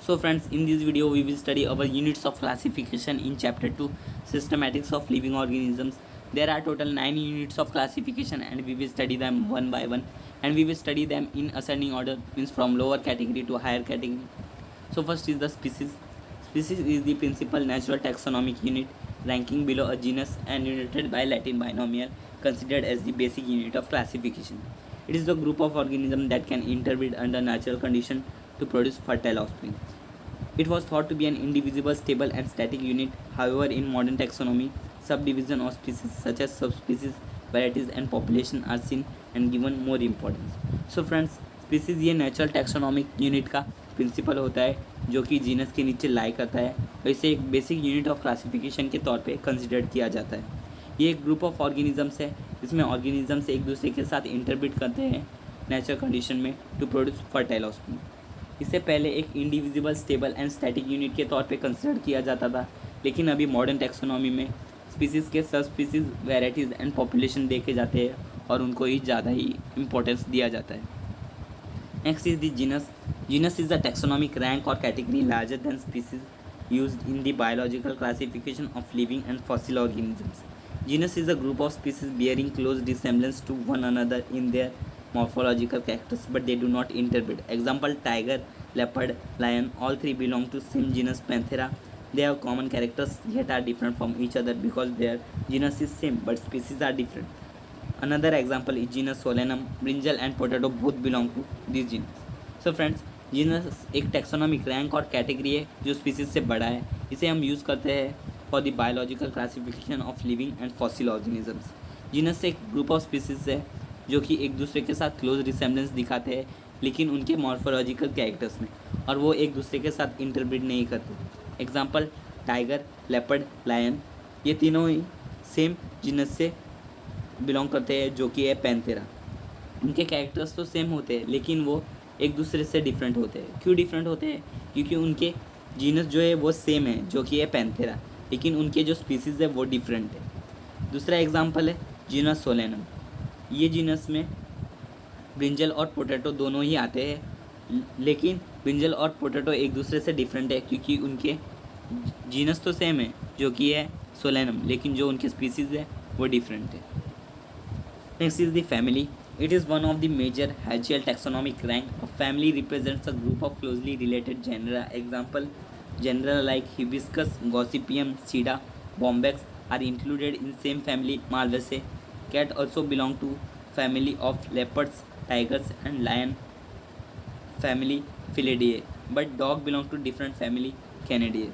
So friends, in this video we will study our units of classification in chapter 2, systematics of living organisms. There are total 9 units of classification and we will study them one by one, and we will study them in ascending order, means from lower category to higher category. So first is the species. Species is the principal natural taxonomic unit, ranking below a genus and united by Latin binomial, considered as the basic unit of classification. It is the group of organisms that can interbreed under natural conditions to produce fertile offspring. It was thought to be an indivisible, stable and static unit. However, in modern taxonomy, subdivision of species such as subspecies, varieties and population are seen and given more importance. So friends, species ये natural taxonomic unit का principal होता है जो कि genus के नीचे लाई करता है और इसे एक बेसिक यूनिट ऑफ क्लासिफिकेशन के तौर पे कंसिडर किया जाता है। ये एक ग्रुप ऑफ ऑर्गेनिजम्स है, इसमें ऑर्गेनिजम्स एक दूसरे के साथ इंटरब्रीड करते हैं नेचुरल कंडीशन में टू प्रोड्यूस फर्टाइल ऑफस्प्रिंग। इससे पहले एक indivisible, stable and static unit के तौर पे कंसिडर किया जाता था, लेकिन अभी मॉडर्न टैक्सोनॉमी में स्पीसीज़ के सब स्पीसीज़, वेराइटीज़ एंड पॉपुलेशन देखे जाते हैं और उनको ही ज़्यादा ही इम्पोर्टेंस दिया जाता है। Next is the genus. Genus is a taxonomic rank or category larger than species used in the biological classification of living and fossil organisms. Genus is a group of species bearing close resemblance to one another in their morphological characters, but they do not interbreed. Example: tiger, leopard, lion. All three belong to same genus Panthera. They have common characters yet are different from each other because their genus is same but species are different. Another example is genus Solanum. Brinjal and potato both belong to this genus. So friends, genus एक taxonomic rank और category है जो species से बड़ा है। इसे हम use करते हैं for the biological classification of living and fossil organisms. Genus एक ग्रुप ऑफ स्पीसीज है जो कि एक दूसरे के साथ क्लोज रिसेम्बलेंस दिखाते हैं, लेकिन उनके मॉर्फोलॉजिकल कैरेक्टर्स में, और वो एक दूसरे के साथ इंटरब्रीड नहीं करते। Example: tiger, leopard, lion. ये तीनों ही सेम जीनस से बिलोंग करते हैं जो कि है पैंथेरा। उनके कैरेक्टर्स तो सेम होते हैं लेकिन वो एक दूसरे से डिफरेंट होते हैं। क्यों डिफरेंट होते हैं? क्योंकि उनके जीनस जो है वो सेम है जो कि है पैंथेरा, लेकिन उनके जो स्पीसीज़ है वो डिफरेंट है। दूसरा एग्जांपल है जीनस सोलेनम। ये जीनस में ब्रिंजल और पोटैटो दोनों ही आते हैं, लेकिन ब्रिंजल और पोटैटो एक दूसरे से डिफरेंट है क्योंकि उनके जीनस तो सेम है जो कि है सोलेनम, लेकिन जो उनके स्पीसीज़ है वो डिफरेंट है। Next is the family. It is one of the major Herschel taxonomic rank. A family represents a group of closely related genera. Example: genera like Hibiscus, Gossypium, Sida, Bombyx are included in same family Malvaceae. Cat also belong to family of leopards, tigers and lion, family Felidae. But dog belong to different family Canidae.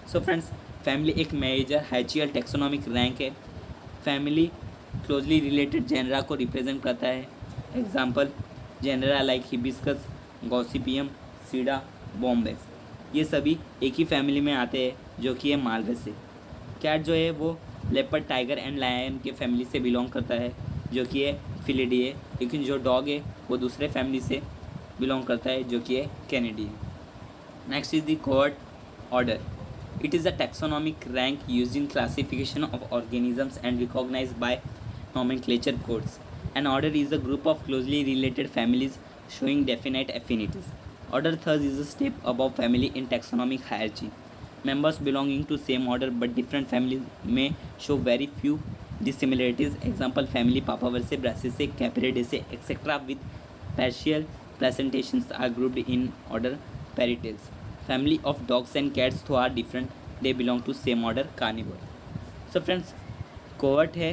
So friends, family एक major Herschel taxonomic rank है। family closely related genera को represent करता है। Example: genera like hibiscus, gossypium, sida, bombax. ये सभी एक ही family में आते हैं जो कि है मालवेसे। कैट जो है वो लेपर्ड, टाइगर एंड लायन के फैमिली से बिलोंग करता है जो कि है फिलिडिए, लेकिन जो डॉग है वो दूसरे फैमिली से बिलोंग करता है जो कि है Canidae. Next is the cohort order. It is a taxonomic rank used in classification of organisms and recognized by nomenclature codes. An order is a group of closely related families showing definite affinities. Order thus is a step above family in taxonomic hierarchy. Members belonging to same order but different families may show very few dissimilarities. Example: family Papaversae, Brassicaceae, Caperidaceae, etc. with partial placentations are grouped in order Paritalis. Family of dogs and cats though are different, they belong to same order Carnivore. So friends, cohort है।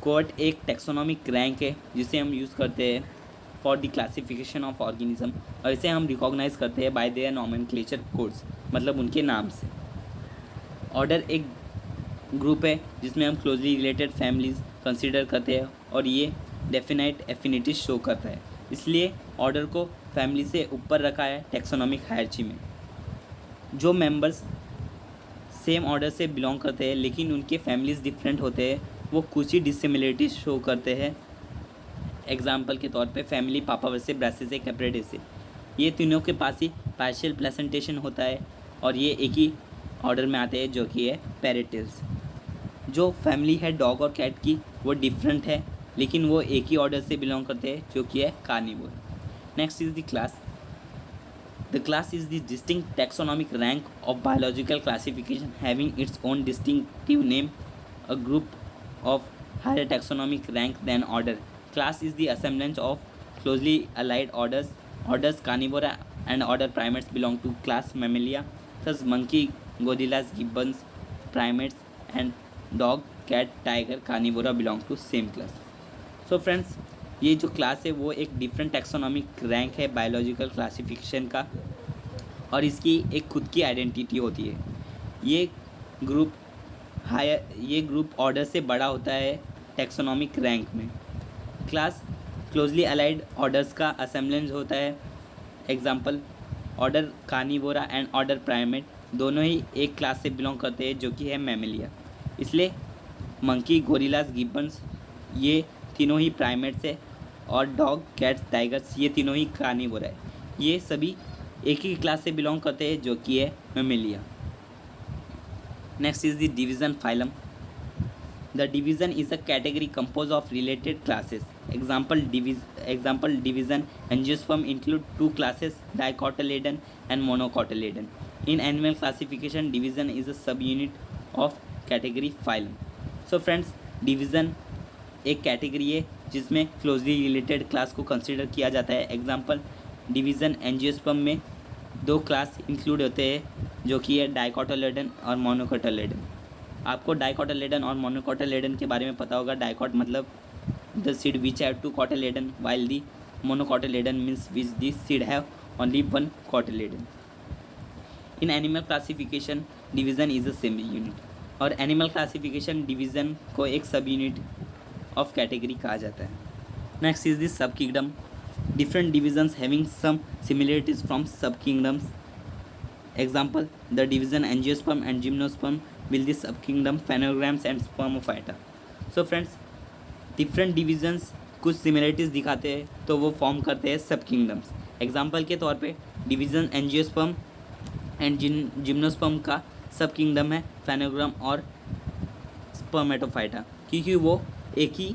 Cohort एक taxonomic rank है जिसे हम use करते हैं for the classification of organism, और इसे हम रिकॉग्नाइज करते हैं बाय देयर नॉमेनक्लेचर कोड्स, मतलब उनके नाम से। ऑर्डर एक ग्रुप है जिसमें हम क्लोजली रिलेटेड फैमिलीज कंसीडर करते हैं और ये डेफिनाइट एफिनिटीज शो करता है, इसलिए ऑर्डर को फैमिली से ऊपर रखा है टैक्सोनॉमिक हायरार्ची में। जो मेंबर्स सेम ऑर्डर से बिलोंग करते हैं लेकिन उनके फैमिलीज डिफरेंट होते हैं, वो कुछ ही डिसिमिलरिटीज शो करते हैं। एग्जाम्पल के तौर पे फैमिली पापावर्से, ब्रासिसेए, कैप्रिडेसेए, ये तीनों के पास ही पार्शियल प्लेसेंटेशन होता है और ये एक ही ऑर्डर में आते हैं जो कि है पैरेटिल्स। जो फैमिली है डॉग और कैट की वो डिफरेंट है लेकिन वो एक ही ऑर्डर से बिलोंग करते हैं जो कि है carnivore. Next is the class. The class is the distinct taxonomic rank of biological classification having its own distinctive name, a group of higher taxonomic rank than order. Class is the assemblage of closely allied orders. Orders Carnivora and order Primates belong to class Mammalia. Thus, monkey, gorillas, gibbons, primates, and dog, cat, tiger, carnivora belong to same class. So friends, ये जो class है वो एक different taxonomic rank है biological classification का, और इसकी एक खुद की आइडेंटिटी होती है. ये ग्रुप ऑर्डर से बड़ा होता है टैक्सोनॉमिक रैंक में. क्लास क्लोजली अलाइड ऑर्डर्स का असेंबलेंस होता है. Example order Carnivora and order primate दोनों ही एक क्लास से बिलोंग करते हैं जो कि है मैमेलिया. इसलिए मंकी, गोरिल्लास, गिब्बन्स ये तीनों ही प्राइमेट्स है, और डॉग, कैट्स, टाइगर्स ये तीनों ही कार्निवोरा है. ये सभी एक ही क्लास से बिलोंग करते हैं जो कि है Mammalia. Next is the division phylum. The division is a category compose of related classes. Example division angiosperm include 2 classes, dicotyledon and monocotyledon. In animal classification, division is a subunit of category phylum. So friends, division एक category है जिसमें closely related class को consider किया जाता है. Example division angiosperm में 2 class include होते हैं जो कि है डाइकोटाइलेडन और मोनोकोटाइलेडन. आपको डाइकोटाइलेडन और मोनोकोटाइलेडन के बारे में पता होगा. डाइकोट मतलब the seed which have 2 cotyledon, while the monocotyledon means which the seed have only 1 cotyledon. In animal classification, division is a semi-unit. और एनिमल क्लासिफिकेशन डिवीज़न को एक सब यूनिट ऑफ कैटेगरी कहा जाता है. Next is this sub kingdom. Different divisions having some similarities from sub kingdoms. Example the division angiosperm and gymnosperm will this sub kingdom phanerograms and spermophyta. So friends, different divisions कुछ similarities दिखाते हैं तो वो form करते हैं सब kingdoms. Example के तौर पे डिवीज़न एंजियोस्पर्म एंड जिम्नोस्पर्म का सब किंगडम है फेनोग्राम और स्पर्मेटोफाइटा, क्योंकि वो एक ही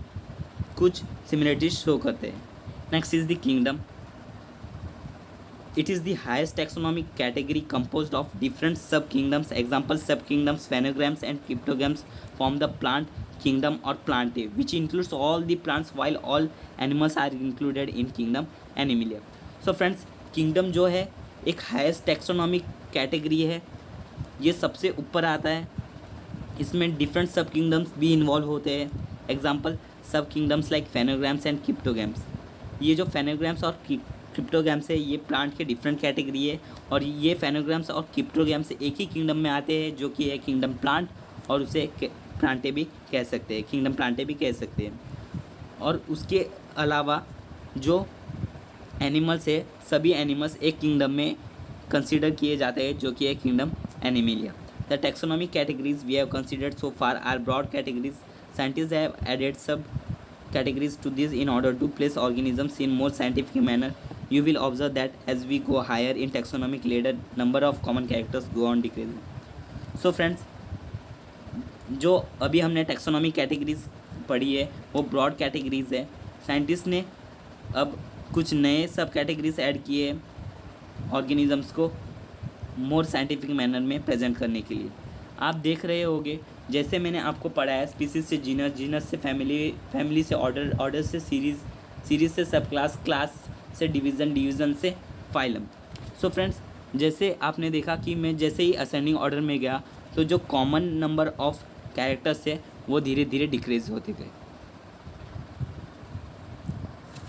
कुछ सिमिलरिटीज शो करते हैं. Next is the kingdom. It is the highest taxonomic category composed of different sub kingdoms. Example sub kingdoms, phanerograms and cryptograms form the plant kingdom और plantae which includes all the plants while all animals are included in kingdom animalia. So friends, kingdom जो है एक heist taxonomic category है. ये सबसे ऊपर आता है. इसमें डिफरेंट सब किंगडम्स भी इन्वॉल्व होते हैं. Example sub kingdoms like फेनोग्राम्स and क्रिप्टोग्राम्स. ये जो फेनोग्राम्स और क्रिप्टोग्राम्स है ये प्लांट के डिफरेंट कैटेगरी है, और ये फेनोग्राम्स और क्रिप्टोग्राम्स एक ही किंगडम में आते हैं जो कि है किंगडम प्लांट, और उसे प्लांटे भी कह सकते हैं, किंगडम प्लांटे भी कह सकते हैं. और उसके अलावा जो एनिमल्स है सभी एनिमल्स एक किंगडम में कंसिडर किए जाते हैं जो कि है kingdom Animalia. The taxonomic categories we have considered so far are broad categories. Scientists have added sub-categories to these in order to place organisms in more scientific manner. You will observe that as we go higher in taxonomic ladder, number of common characters go on decreasing. So friends, जो अभी हमने taxonomic categories पढ़ी है वो broad categories है. Scientist ने अब कुछ नए सब कैटेगरीज ऐड किए ऑर्गेनिजम्स को मोर साइंटिफिक मैनर में प्रेजेंट करने के लिए. आप देख रहे होंगे जैसे मैंने आपको पढ़ाया स्पीसीज से जीनस, जीनस से फैमिली, फैमिली से ऑर्डर, ऑर्डर से सीरीज़, सीरीज़ से सब क्लास, क्लास से डिवीज़न, डिवीज़न से फाइलम. सो फ्रेंड्स, जैसे आपने देखा कि मैं जैसे ही असेंडिंग ऑर्डर में गया तो जो कॉमन नंबर ऑफ कैरेक्टर्स है वो धीरे धीरे डिक्रीज होते गए.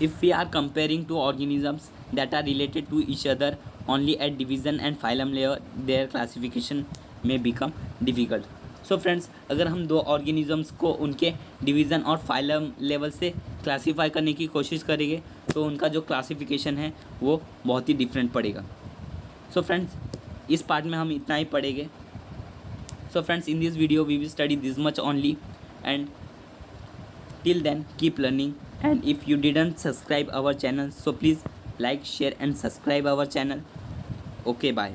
If we are comparing two organisms that are related to each other only at division and phylum layer, their classification may become difficult. So friends, अगर हम दो ऑर्गेनिजम्स को उनके डिवीज़न और फाइलम लेवल से क्लासीफाई करने की कोशिश करेंगे तो उनका जो क्लासिफिकेशन है वो बहुत ही डिफरेंट पड़ेगा. सो फ्रेंड्स, इस पार्ट में हम इतना ही पढ़ेंगे. So friends, in this video we will study this much only, and till then keep learning. And if you didn't subscribe our channel, so please like, share and subscribe our channel. Okay, bye.